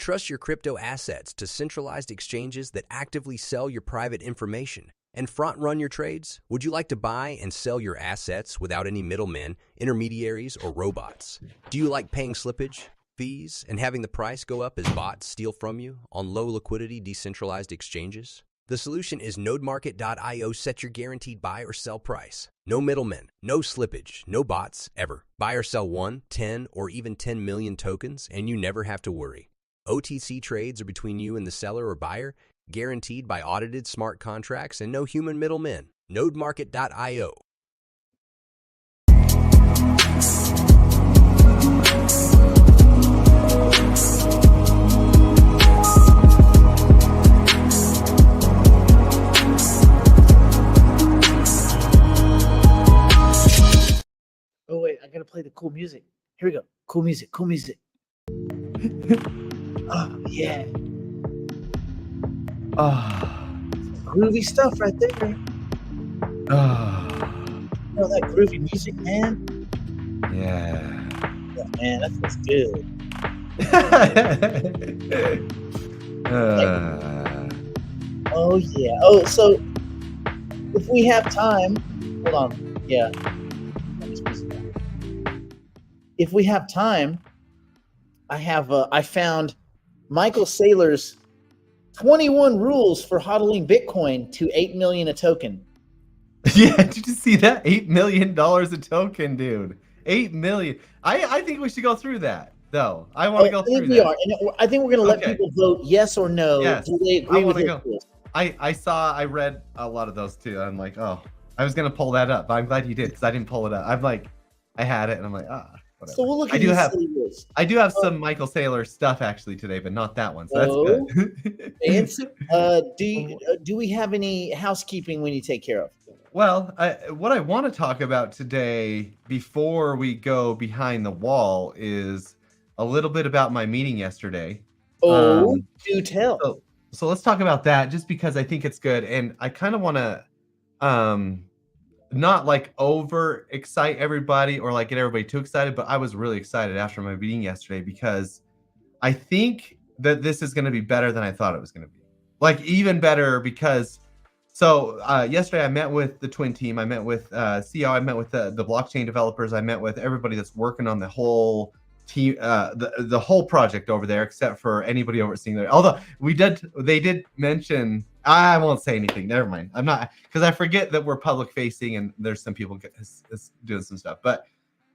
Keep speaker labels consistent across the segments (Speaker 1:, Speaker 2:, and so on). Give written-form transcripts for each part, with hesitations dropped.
Speaker 1: trust your crypto assets to centralized exchanges that actively sell your private information and front-run your trades? Would you like to buy and sell your assets without any middlemen, intermediaries, or robots? Do you like paying slippage, fees, and having the price go up as bots steal from you on low-liquidity decentralized exchanges? The solution is rejuve.ai. Set your guaranteed buy or sell price. No middlemen, no slippage, no bots, ever. Buy or sell 1, 10, or even 10 million tokens, and you never have to worry. OTC trades are between you and the seller or buyer, guaranteed by audited smart contracts and no human middlemen. Nodemarket.io.
Speaker 2: Oh wait, I gotta play the cool music. Here we go. Cool music, cool music. Oh yeah.
Speaker 3: Oh,
Speaker 2: Groovy stuff right there.
Speaker 3: oh,
Speaker 2: You know that groovy music, man?
Speaker 3: yeah.
Speaker 2: Yeah, man, that feels good. Oh yeah. Oh, so if we have time, hold on. Yeah. If we have time, I found Michael Saylor's 21 rules for hodling Bitcoin to 8 million a token.
Speaker 3: Yeah, did you see that? $8 million a token, dude. 8 million. I think we should go through that, though. I want to go
Speaker 2: I think
Speaker 3: through
Speaker 2: we
Speaker 3: that.
Speaker 2: are. And I think we're going to let
Speaker 3: Okay.
Speaker 2: people vote yes or no.
Speaker 3: Yes.
Speaker 2: Do they agree
Speaker 3: I
Speaker 2: with
Speaker 3: wanna
Speaker 2: his
Speaker 3: go.
Speaker 2: rules?
Speaker 3: I read a lot of those too. I'm like, oh, I was gonna pull that up, but I'm glad you did because I didn't pull it up. I'm like, I had it, and I'm like, whatever.
Speaker 2: So we'll look
Speaker 3: I
Speaker 2: at
Speaker 3: do
Speaker 2: these
Speaker 3: have
Speaker 2: silly rules.
Speaker 3: I do have some Michael Saylor stuff actually today, but not that one. So that's good.
Speaker 2: Fancy. Do we have any housekeeping we need to take care of?
Speaker 3: Well, what I want to talk about today before we go behind the wall is a little bit about my meeting yesterday.
Speaker 2: Oh, do tell.
Speaker 3: So let's talk about that just because I think it's good. And I kind of want to not like over excite everybody or like get everybody too excited, but I was really excited after my meeting yesterday because I think that this is going to be better than I thought it was going to be. Like even better because yesterday I met with the Twin team. I met with CO. I met with the blockchain developers. I met with everybody that's working on the whole team, the whole project over there, except for anybody overseeing there. Although they did mention. I won't say anything. Never mind. I'm not because I forget that we're public facing and there's some people doing some stuff. But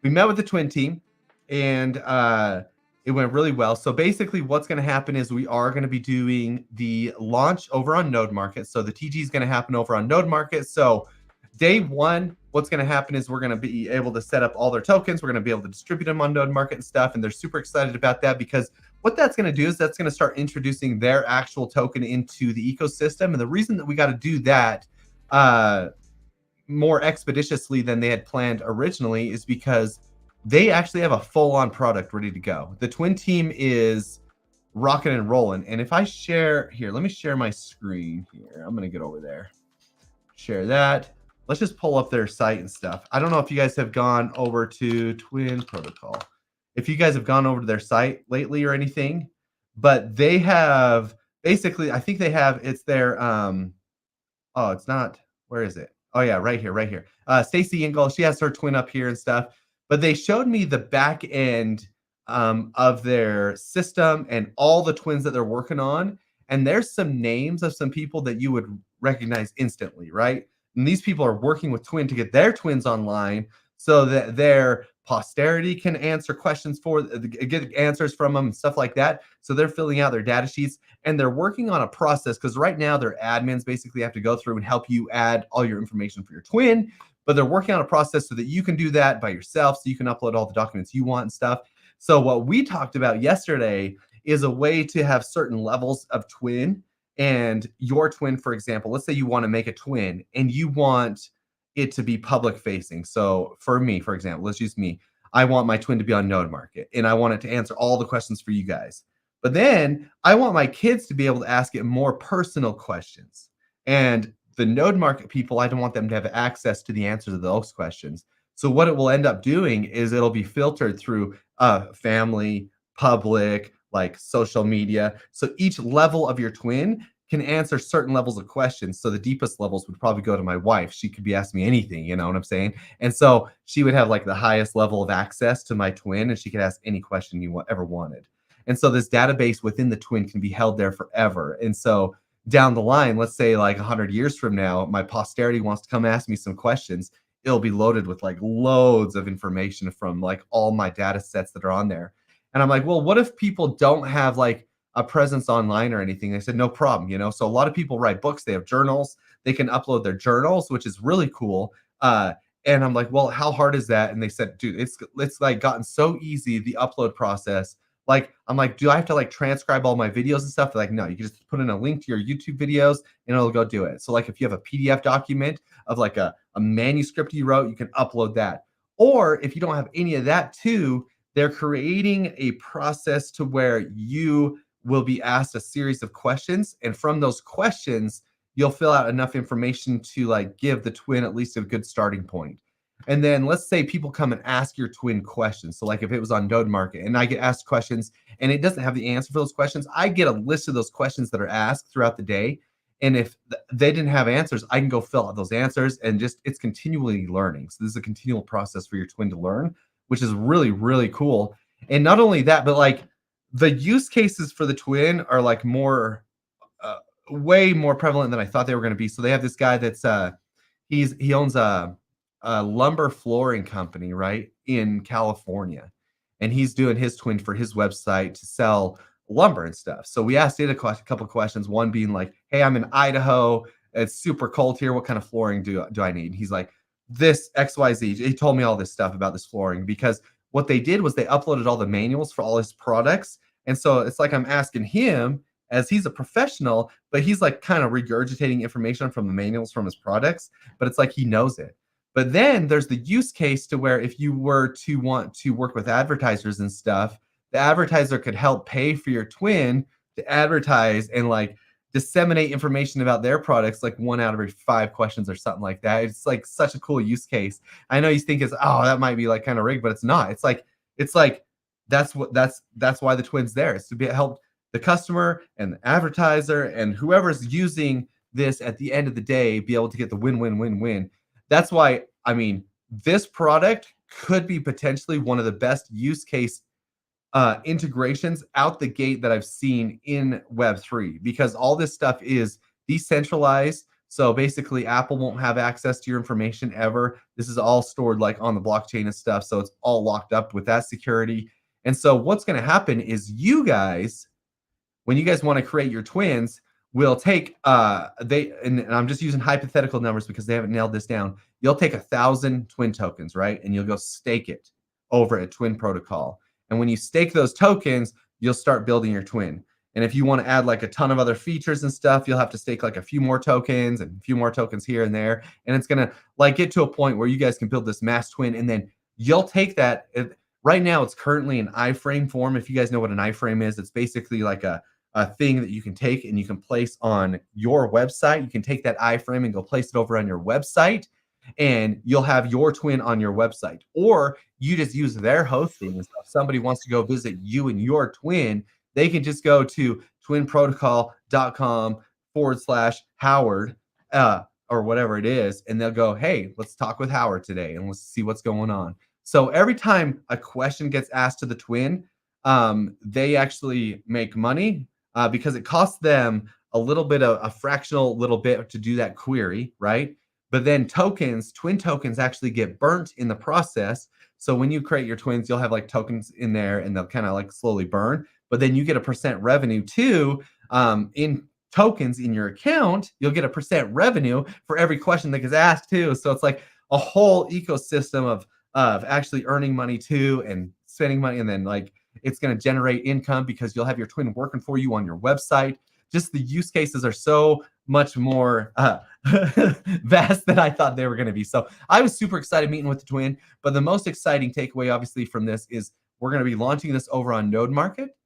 Speaker 3: we met with the Twin team, and it went really well. So basically what's going to happen is we are going to be doing the launch over on Node Market. So the TG is going to happen over on Node Market. So day one, what's going to happen is we're going to be able to set up all their tokens. We're going to be able to distribute them on Node Market and stuff. And they're super excited about that because what that's going to do is that's going to start introducing their actual token into the ecosystem. And the reason that we got to do that more expeditiously than they had planned originally is because they actually have a full-on product ready to go. The Twin team is rocking and rolling. And if I share here, let me share my screen here. I'm going to get over there. Share that. Let's just pull up their site and stuff. I don't know if you guys have gone over to Twin Protocol. If you guys have gone over to their site lately or anything, but they have basically, I think they have, it's their, oh, it's not, where is it? Oh yeah, right here. Stacy Ingle, she has her twin up here and stuff, but they showed me the back end of their system and all the twins that they're working on. And there's some names of some people that you would recognize instantly, right? And these people are working with Twin to get their twins online so that their posterity can answer questions get answers from them and stuff like that. So they're filling out their data sheets and they're working on a process because right now their admins basically have to go through and help you add all your information for your twin, but they're working on a process so that you can do that by yourself so you can upload all the documents you want and stuff. So what we talked about yesterday is a way to have certain levels of twin. And your twin, for example, let's say you want to make a twin and you want it to be public facing. So for me, for example, let's use me. I want my twin to be on Node Market and I want it to answer all the questions for you guys. But then I want my kids to be able to ask it more personal questions. And the Node Market people, I don't want them to have access to the answers to those questions. So what it will end up doing is it'll be filtered through family, public, like social media. So each level of your twin can answer certain levels of questions. So the deepest levels would probably go to my wife. She could be asking me anything, you know what I'm saying? And so she would have like the highest level of access to my twin, and she could ask any question you ever wanted. And so this database within the twin can be held there forever. And so down the line, let's say like 100 years from now, my posterity wants to come ask me some questions. It'll be loaded with like loads of information from like all my data sets that are on there. And I'm like, well, what if people don't have like a presence online or anything? They said, no problem. So a lot of people write books, they have journals, they can upload their journals, which is really cool. And I'm like, well, how hard is that? And they said, dude, it's like gotten so easy, the upload process. Like, I'm like, do I have to like transcribe all my videos and stuff? They're like, no, you can just put in a link to your YouTube videos and it'll go do it. So like if you have a PDF document of like a manuscript you wrote, you can upload that. Or if you don't have any of that too, they're creating a process to where you will be asked a series of questions. And from those questions, you'll fill out enough information to like give the twin at least a good starting point. And then let's say people come and ask your twin questions. So like if it was on Node Market and I get asked questions and it doesn't have the answer for those questions, I get a list of those questions that are asked throughout the day. And if they didn't have answers, I can go fill out those answers, and just it's continually learning. So this is a continual process for your twin to learn, which is really, really cool. And not only that, but like the use cases for the twin are like more, way more prevalent than I thought they were going to be. So they have this guy that's he owns a lumber flooring company right in California, and he's doing his twin for his website to sell lumber and stuff. So we asked it a couple of questions, one being like, hey, I'm in Idaho, it's super cold here, what kind of flooring do I need? He's like, this XYZ. He told me all this stuff about this flooring, because what they did was they uploaded all the manuals for all his products. And so it's like I'm asking him, as he's a professional, but he's like kind of regurgitating information from the manuals from his products, but it's like he knows it. But then there's the use case to where if you were to want to work with advertisers and stuff, the advertiser could help pay for your twin to advertise and like disseminate information about their products, like 1 out of every 5 questions or something like that. It's like such a cool use case. I know you think it's, oh, that might be like kind of rigged, but it's not. It's like that's why the twin's there. It's to help the customer and the advertiser and whoever's using this at the end of the day be able to get the win-win-win-win. That's why, I mean, this product could be potentially one of the best use case integrations out the gate that I've seen in Web3, because all this stuff is decentralized. So basically, Apple won't have access to your information ever. This is all stored like on the blockchain and stuff. So it's all locked up with that security. And so what's going to happen is you guys, when you guys want to create your twins, will take and I'm just using hypothetical numbers because they haven't nailed this down. You'll take 1,000 twin tokens, right? And you'll go stake it over at Twin Protocol. And when you stake those tokens, you'll start building your twin. And if you want to add like a ton of other features and stuff, you'll have to stake like a few more tokens and a few more tokens here and there. And it's going to like get to a point where you guys can build this mass twin. And then you'll take that. Right now, it's currently in iframe form. If you guys know what an iframe is, it's basically like a thing that you can take and you can place on your website. You can take that iframe and go place it over on your website, and you'll have your twin on your website. Or you just use their hosting. And so if somebody wants to go visit you and your twin, they can just go to twinprotocol.com/Howard or whatever it is, and they'll go, hey, let's talk with Howard today and let's see what's going on. So every time a question gets asked to the twin, they actually make money because it costs them a little bit of a fractional little bit to do that query, right? But then tokens, twin tokens actually get burnt in the process. So when you create your twins, you'll have like tokens in there and they'll kind of like slowly burn. But then you get a percent revenue too in tokens in your account. You'll get a percent revenue for every question that gets asked too. So it's like a whole ecosystem of actually earning money too and spending money. And then like it's going to generate income because you'll have your twin working for you on your website. Just the use cases are so much more vast than I thought they were going to be. So I was super excited meeting with the twin. But the most exciting takeaway, obviously, from this is we're going to be launching this over on Node Market.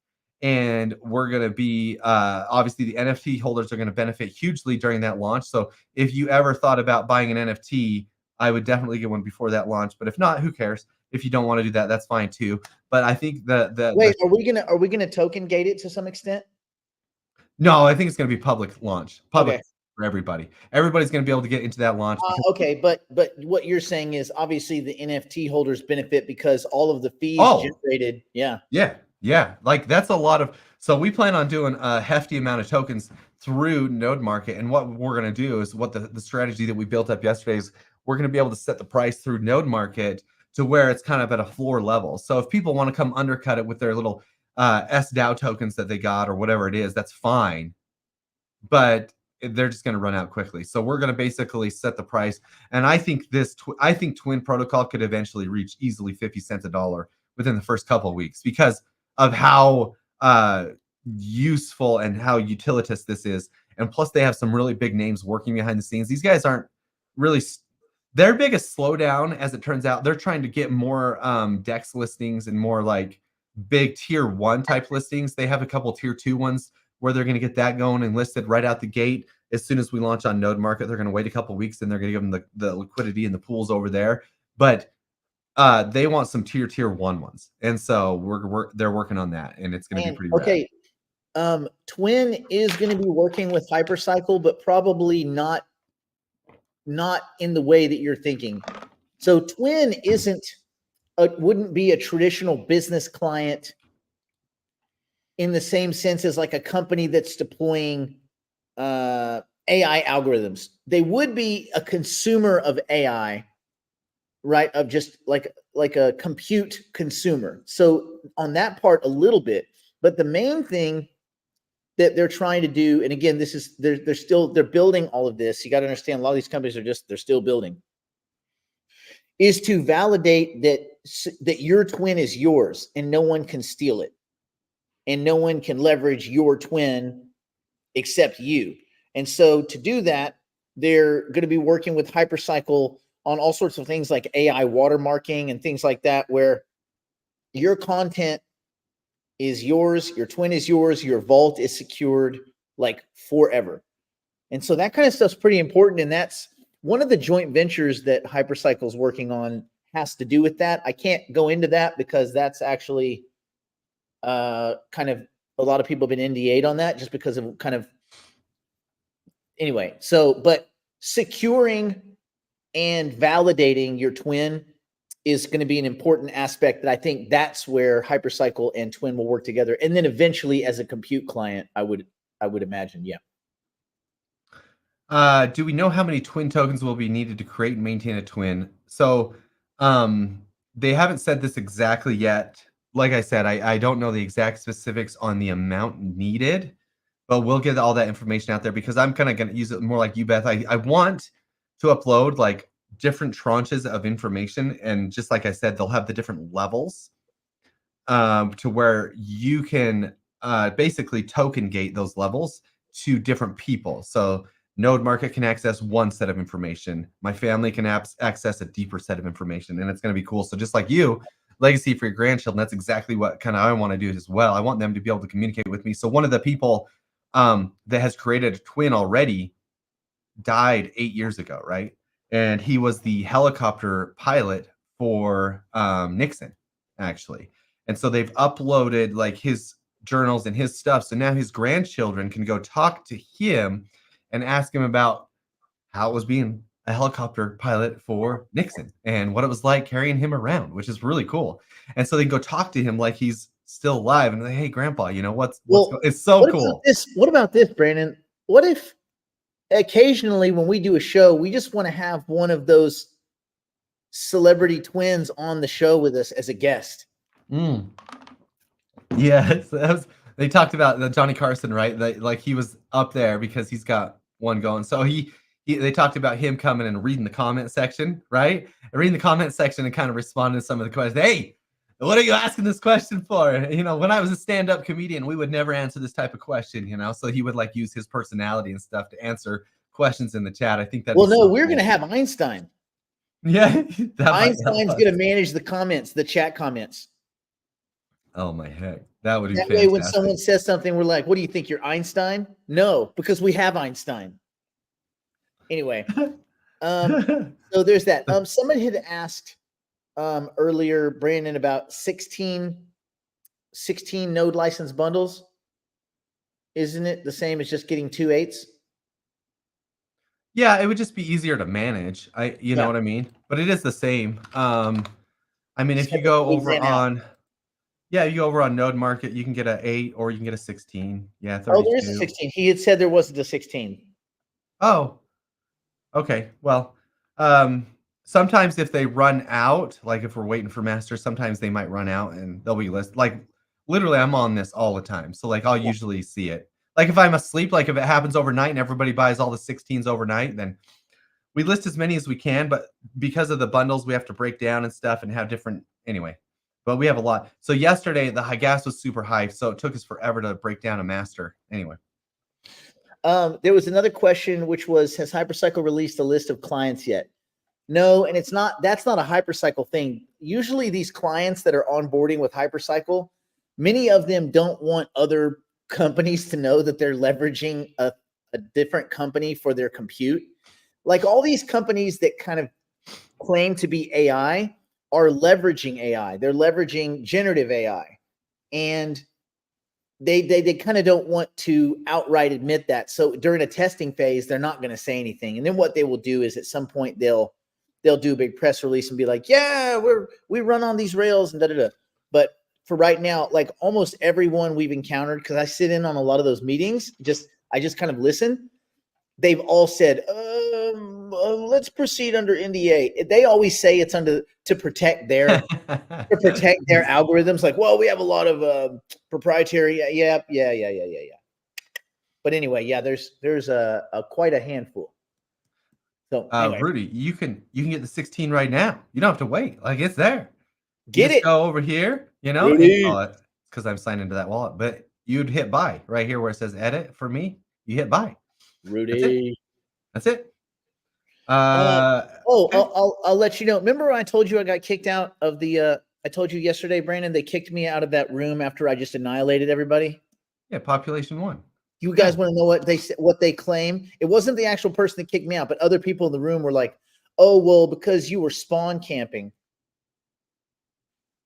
Speaker 3: And we're going to be, obviously, the NFT holders are going to benefit hugely during that launch. So if you ever thought about buying an NFT, I would definitely get one before that launch. But if not, who cares? If you don't want to do that, that's fine too. But I think
Speaker 2: Wait, are we gonna token gate it to some extent?
Speaker 3: no, I think it's going to be public launch, public
Speaker 2: Okay.
Speaker 3: for everybody. Everybody's going to be able to get into that launch.
Speaker 2: Okay, but what you're saying is obviously the NFT holders benefit because all of the fees
Speaker 3: Oh,
Speaker 2: generated. Yeah.
Speaker 3: yeah. Like that's a lot of. So we plan on doing a hefty amount of tokens through Node Market, and what we're going to do is what the strategy that we built up yesterday is we're going to be able to set the price through Node Market to where it's kind of at a floor level. So if people want to come undercut it with their little SDAO tokens that they got or whatever it is, that's fine. But they're just going to run out quickly. So we're going to basically set the price. And I think I think Twin Protocol could eventually reach easily 50 cents a dollar within the first couple of weeks because of how useful and how utilitous this is. And plus, they have some really big names working behind the scenes. These guys aren't really their biggest slowdown, as it turns out. They're trying to get more DEX listings and more like big tier 1 type listings. They have a couple tier 2 ones where they're going to get that going and listed right out the gate. As soon as we launch on Node Market, they're going to wait a couple weeks and they're going to give them the liquidity and the pools over there. But they want some tier 1 ones. And so they're working on that, and it's going to be pretty rad.
Speaker 2: Twin is going to be working with Hypercycle, but probably not in the way that you're thinking. So Twin wouldn't be a traditional business client in the same sense as like a company that's deploying AI algorithms. They would be a consumer of AI, right? Of just like a compute consumer. So on that part a little bit, but the main thing that they're trying to do, and again, this is they're building all of this. You got to understand, a lot of these companies they're still building, is to validate that your twin is yours and no one can steal it, and no one can leverage your twin except you. And so to do that, they're going to be working with Hypercycle on all sorts of things like AI watermarking and things like that, where your content is yours, your twin is yours, your vault is secured like forever. And so that kind of stuff's pretty important. And that's one of the joint ventures that Hypercycle is working on has to do with that. I can't go into that because that's actually kind of a lot of people have been NDA'd on that just because of kind of anyway. So, but securing and validating your twin is going to be an important aspect that I think that's where Hypercycle and Twin will work together. And then eventually as a compute client, I would imagine. Yeah.
Speaker 3: Do we know how many twin tokens will be needed to create and maintain a twin? So they haven't said this exactly yet. Like I said, I don't know the exact specifics on the amount needed, but we'll get all that information out there because I'm kind of going to use it more like you, Beth. I want to upload like different tranches of information. And just like I said, they'll have the different levels to where you can basically token gate those levels to different people. So Node Market can access one set of information. My family can access a deeper set of information, and it's going to be cool. So just like you, legacy for your grandchildren, that's exactly what kind of I want to do as well. I want them to be able to communicate with me. So one of the people that has created a twin already died 8 years ago, right? And he was the helicopter pilot for Nixon, actually. And so they've uploaded like his journals and his stuff. So now his grandchildren can go talk to him and ask him about how it was being a helicopter pilot for Nixon and what it was like carrying him around, which is really cool. And so they can go talk to him like he's still alive and like, hey, Grandpa, you know it's so cool.
Speaker 2: What about this, Brandon? What if occasionally when we do a show, we just want to have one of those celebrity twins on the show with us as a guest?
Speaker 3: Yeah, they talked about Johnny Carson, right? Like he was up there because he's got one going. So they talked about him coming and reading the comment section, right? And reading the comment section and kind of responding to some of the questions. Hey, what are you asking this question for? You know, when I was a stand-up comedian, we would never answer this type of question, you know? So he would like use his personality and stuff to answer questions in the chat. I think that.
Speaker 2: Well, no, we're going to have Einstein.
Speaker 3: Yeah.
Speaker 2: Einstein's going to manage the comments, the chat comments.
Speaker 3: Oh my heck. That would be
Speaker 2: that way when someone says something, we're like, what do you think? You're Einstein? No, because we have Einstein. Anyway. So there's that. Somebody had asked, earlier, Brandon, about 16 node license bundles. Isn't it the same as just getting 2 8s?
Speaker 3: Yeah, it would just be easier to manage. You know
Speaker 2: Yeah.
Speaker 3: what I mean? But it is the same. I mean,
Speaker 2: Just
Speaker 3: if you
Speaker 2: have the
Speaker 3: go
Speaker 2: codes
Speaker 3: over
Speaker 2: in out.
Speaker 3: on, yeah, you go over on Node Market, you can get a 8 or you can get a 16. Yeah,
Speaker 2: Oh, there is a
Speaker 3: 32.
Speaker 2: 16. He had said there wasn't a 16.
Speaker 3: Oh, okay. Well, sometimes if they run out, like if we're waiting for master, sometimes they might run out and they'll be list. Like literally, I'm on this all the time, so like I'll
Speaker 2: Yeah.
Speaker 3: usually see it. Like if I'm asleep, like if it happens overnight and everybody buys all the 16s overnight, then we list as many as we can. But because of the bundles, we have to break down and stuff and have different anyway. But we have a lot. So yesterday the high gas was super high, so it took us forever to break down a master. Anyway.
Speaker 2: There was another question, which was, has Hypercycle released a list of clients yet? No, and that's not a Hypercycle thing. Usually these clients that are onboarding with Hypercycle, many of them don't want other companies to know that they're leveraging a different company for their compute. Like all these companies that kind of claim to be AI are leveraging AI. They're leveraging generative AI. And they kind of don't want to outright admit that. So during a testing phase, they're not going to say anything. And then what they will do is at some point they'll do a big press release and be like, yeah, we run on these rails and da da da. But for right now, like almost everyone we've encountered, because I sit in on a lot of those meetings, I just kind of listen. They've all said, let's proceed under NDA. They always say it's under to protect their algorithms. Like, well, we have a lot of proprietary. Yeah. But anyway, yeah, there's a quite a handful. So anyway,
Speaker 3: Rudy, you can get the 16 right now. You don't have to wait. Like it's there. You
Speaker 2: get
Speaker 3: just
Speaker 2: it,
Speaker 3: go over here, and
Speaker 2: Rudy.
Speaker 3: it's because I'm signed into that wallet. But you'd hit buy right here where it says edit for me. You hit buy. That's it.
Speaker 2: Rudy.
Speaker 3: That's it.
Speaker 2: Oh,
Speaker 3: Okay.
Speaker 2: I'll let you know. Remember when I told you I got kicked out of the I told you yesterday, Brandon, they kicked me out of that room after I just annihilated everybody.
Speaker 3: Yeah, population 1.
Speaker 2: You
Speaker 3: Yeah.
Speaker 2: guys want to know what they claim? It wasn't the actual person that kicked me out, but other people in the room were like, "Oh, well, because you were spawn camping."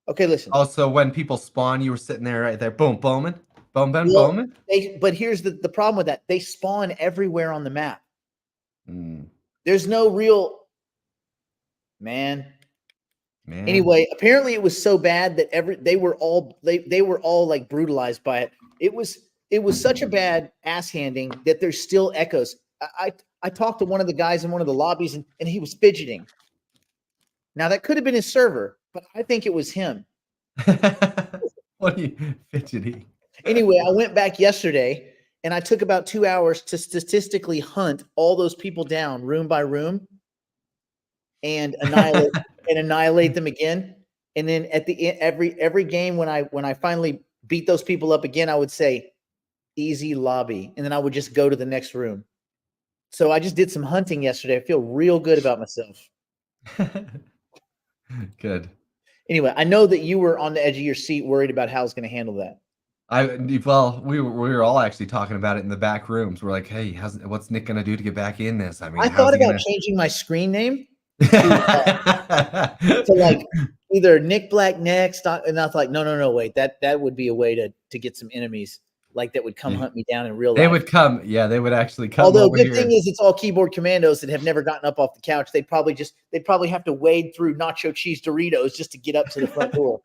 Speaker 2: Okay, listen.
Speaker 3: Also, when people spawn, you were sitting there right there. Boom, booming. Boom, boom,
Speaker 2: Well,
Speaker 3: booming.
Speaker 2: but here's the problem with that. They spawn everywhere on the map.
Speaker 3: Mm,
Speaker 2: There's no real man.
Speaker 3: man.
Speaker 2: Anyway, apparently it was so bad that they were all like brutalized by it. It was such a bad ass handing that there's still echoes. I talked to one of the guys in one of the lobbies and he was fidgeting. Now that could have been his server, but I think it was him.
Speaker 3: What are you fidgety?
Speaker 2: Anyway, I went back yesterday and I took about 2 hours to statistically hunt all those people down room by room and annihilate them again. And then at the end, every game when I finally beat those people up again, I would say easy lobby, and then I would just go to the next room. So I just did some hunting yesterday. I feel real good about myself.
Speaker 3: Good.
Speaker 2: Anyway, I know that you were on the edge of your seat, worried about how I was going to handle that.
Speaker 3: We were all actually talking about it in the back rooms. We're like, hey, what's Nick gonna do to get back in this? I mean,
Speaker 2: I
Speaker 3: how's
Speaker 2: thought
Speaker 3: he
Speaker 2: about
Speaker 3: gonna?
Speaker 2: changing my screen name to like either Nick Black Next, and I thought, no, wait, that would be a way to get some enemies like that would come hunt me down in real life.
Speaker 3: They would come, yeah, they would actually come
Speaker 2: Although
Speaker 3: over
Speaker 2: good
Speaker 3: here.
Speaker 2: thing is it's all keyboard commandos that have never gotten up off the couch. They'd probably have to wade through nacho cheese Doritos just to get up to the front door.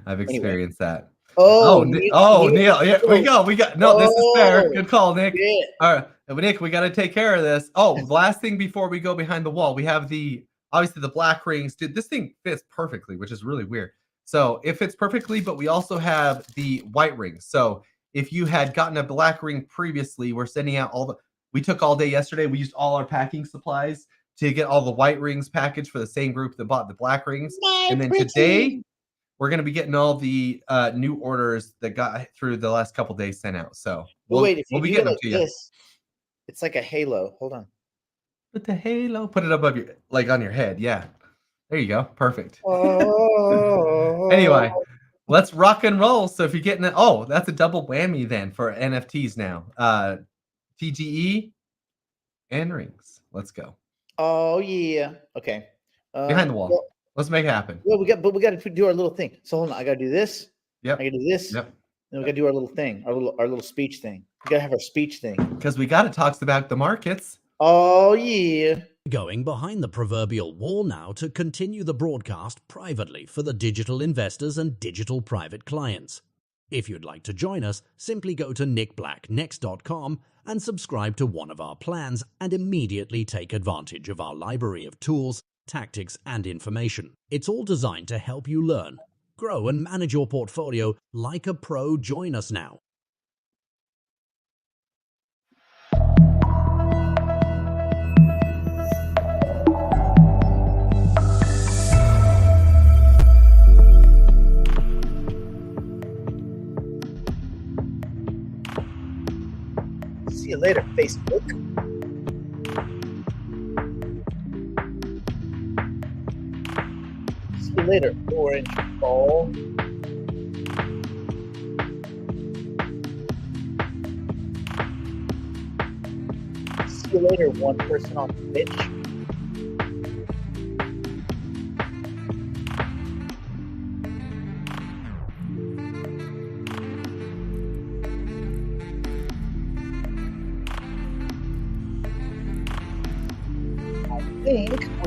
Speaker 3: I've experienced that.
Speaker 2: Oh,
Speaker 3: Neil, yeah, we got no, this is fair. Good call, Nick.
Speaker 2: Yeah.
Speaker 3: All right, Nick, we got to take care of this. Oh, last thing before we go behind the wall, we have obviously the black rings. Dude, this thing fits perfectly, which is really weird. So it fits perfectly, but we also have the white rings. So if you had gotten a black ring previously, we're sending out we took all day yesterday. We used all our packing supplies to get all the white rings packaged for the same group that bought the black rings. And then today we're going to be getting all the new orders that got through the last couple days sent out. So we'll be getting them to you.
Speaker 2: It's like a halo. Hold on.
Speaker 3: Put the halo. Put it above on your head. Yeah. There you go. Perfect.
Speaker 2: Oh.
Speaker 3: Anyway, let's rock and roll. So if you're getting it, that's a double whammy then for NFTs now. TGE and rings. Let's go.
Speaker 2: Oh yeah. Okay.
Speaker 3: Behind the wall. Let's make it happen.
Speaker 2: Well, we got to do our little thing. So hold on, I got to do this.
Speaker 3: Yep.
Speaker 2: I got to do this.
Speaker 3: Yep.
Speaker 2: Then we got to do our little thing, our little speech thing. We got to have our speech thing.
Speaker 3: Because we got to talk about the markets.
Speaker 2: Oh yeah.
Speaker 4: Going behind the proverbial wall now to continue the broadcast privately for the digital investors and digital private clients. If you'd like to join us, simply go to nickblacknext.com and subscribe to one of our plans and immediately take advantage of our library of tools, tactics, and information. It's all designed to help you learn, grow, and manage your portfolio like a pro. Join us now.
Speaker 2: See you later, Facebook. See you later, orange ball. See you later, one person on Twitch. I think